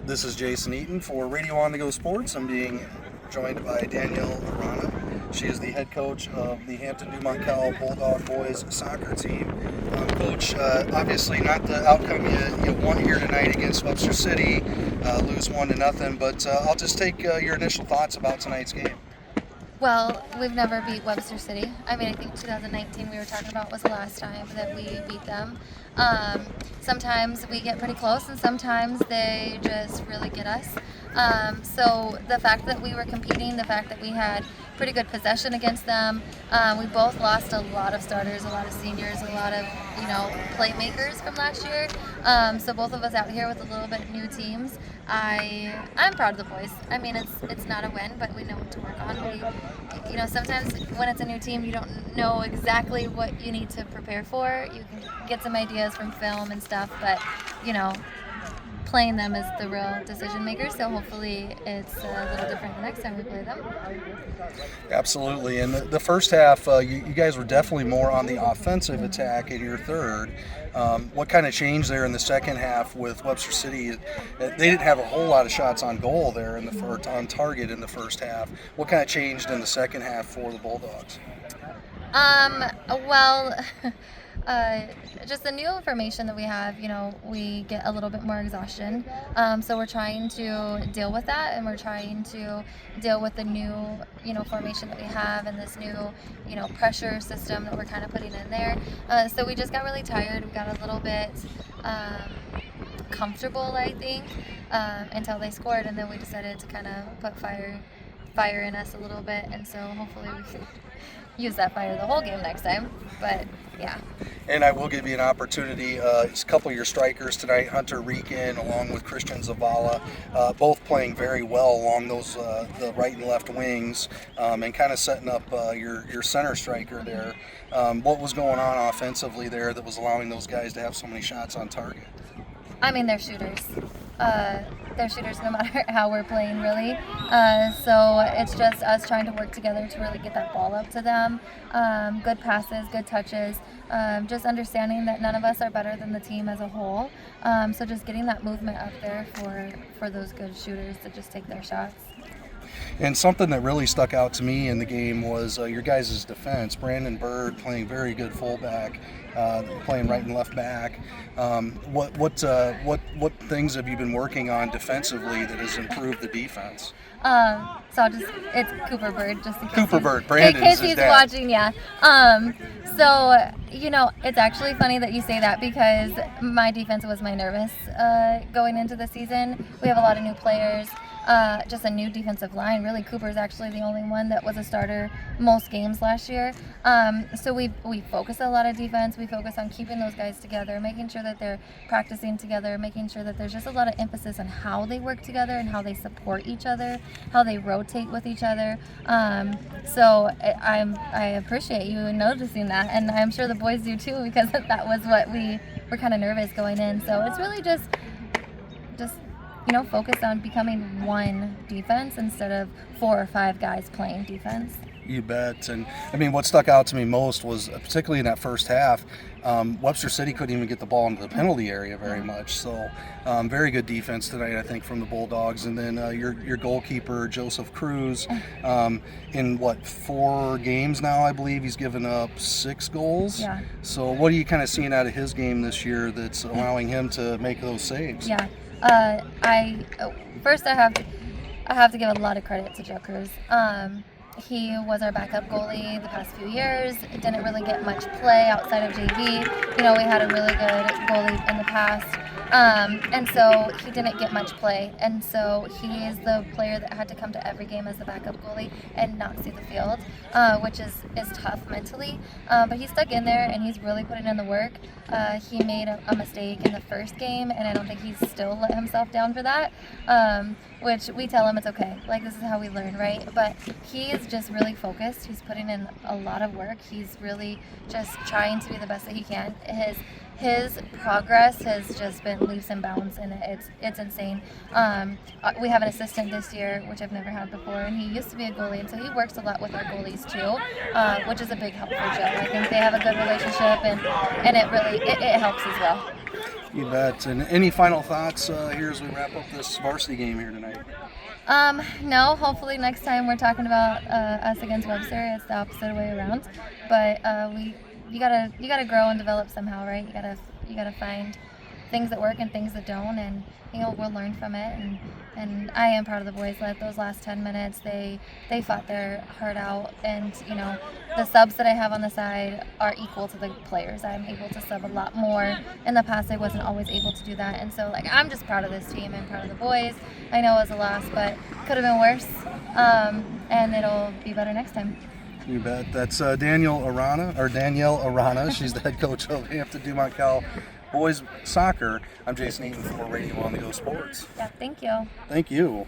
This is Jason Eaton for Radio On The Go Sports. I'm being joined by Danielle Arana. She is the head coach of the Hampton HDCAL Bulldog boys soccer team. Coach, obviously not the outcome you want here tonight against Webster City, lose 1-0, but I'll just take your initial thoughts about tonight's game. Well, we've never beat Webster City. I mean, I think 2019 we were talking about was the last time that we beat them. Sometimes we get pretty close, and sometimes they just really get us. So the fact that we were competing, the fact that we had pretty good possession against them, we both lost a lot of starters, a lot of seniors, a lot of playmakers from last year. So both of us out here with a little bit new teams. I'm proud of the boys. I mean, it's not a win, but we know what to work on. Sometimes when it's a new team, you don't know exactly what you need to prepare for. You can get some ideas from film and stuff, but playing them is the real decision maker. So hopefully it's a little different the next time we play them. Absolutely. And the first half, you guys were definitely more on the offensive attack in your third. What kind of changed there in the second half with Webster City? They didn't have a whole lot of shots on goal there on target in the first half. What kind of changed in the second half for the Bulldogs? Just the new information that we have, we get a little bit more exhaustion. So we're trying to deal with that, and we're trying to deal with the new, formation that we have and this new, pressure system that we're kind of putting in there. So we just got really tired. We got a little bit comfortable, I think, until they scored, and then we decided to kind of put fire in us a little bit, and so hopefully we can use that fire the whole game next time. But yeah. And I will give you an opportunity. It's a couple of your strikers tonight, Hunter Reekin along with Christian Zavala, both playing very well along those the right and left wings, and kind of setting up your center striker there. What was going on offensively there that was allowing those guys to have so many shots on target? I mean, they're shooters. They're shooters no matter how we're playing, really. So it's just us trying to work together to really get that ball up to them. Good passes, good touches. Just understanding that none of us are better than the team as a whole. So just getting that movement up there for those good shooters to just take their shots. And something that really stuck out to me in the game was your guys' defense. Brandon Bird playing very good fullback, playing right and left back. What things have you been working on defensively that has improved the defense? It's Cooper Bird, just in case Cooper Bird, Brandon in case is his he's dad. watching, yeah. It's actually funny that you say that because my defense was my nervous going into the season. We have a lot of new players. Just a new defensive line. Really, Cooper's actually the only one that was a starter most games last year. So we focus a lot of defense. We focus on keeping those guys together, making sure that they're practicing together, making sure that there's just a lot of emphasis on how they work together and how they support each other, how they rotate with each other. So I appreciate you noticing that, and I'm sure the boys do too, because that was what we were kind of nervous going in. So it's really just focus on becoming one defense instead of 4 or 5 guys playing defense. You bet. And I mean, what stuck out to me most was, particularly in that first half, Webster City couldn't even get the ball into the penalty area very much. So very good defense tonight, I think, from the Bulldogs. And then your goalkeeper, Joseph Cruz, in 4 games now, I believe, he's given up 6 goals. Yeah. So what are you kind of seeing out of his game this year that's allowing him to make those saves? Yeah. I have to give a lot of credit to Joe Cruz. He was our backup goalie the past few years. Didn't really get much play outside of JV. We had a really good goalie in the past. And so he didn't get much play. And so he is the player that had to come to every game as the backup goalie and not see the field, which is tough mentally. But he stuck in there, and he's really putting in the work. He made a mistake in the first game, and I don't think he's still let himself down for that, which we tell him it's okay. Like, this is how we learn, right? But he is just really focused. He's putting in a lot of work. He's really just trying to be the best that he can. His progress has just been leaps and bounds, and it's insane. We have an assistant this year, which I've never had before, and he used to be a goalie, and so he works a lot with our goalies too, which is a big help for Joe. I think they have a good relationship, and it helps as well. You bet. And any final thoughts here as we wrap up this varsity game here tonight? No. Hopefully next time we're talking about us against Webster, it's the opposite way around. But you gotta grow and develop somehow, right? You gotta find things that work and things that don't, and we'll learn from it. And I am proud of the boys. Like those last 10 minutes, they fought their heart out, and the subs that I have on the side are equal to the players. I'm able to sub a lot more. In the past, I wasn't always able to do that, and so I'm just proud of this team and proud of the boys. I know it was a loss, but could have been worse, and it'll be better next time. You bet. That's Danielle Arana. She's the head coach of Hampton Dumont Cal boys soccer. I'm Jason Eaton for Radio on the Go Sports. Yeah, thank you. Thank you.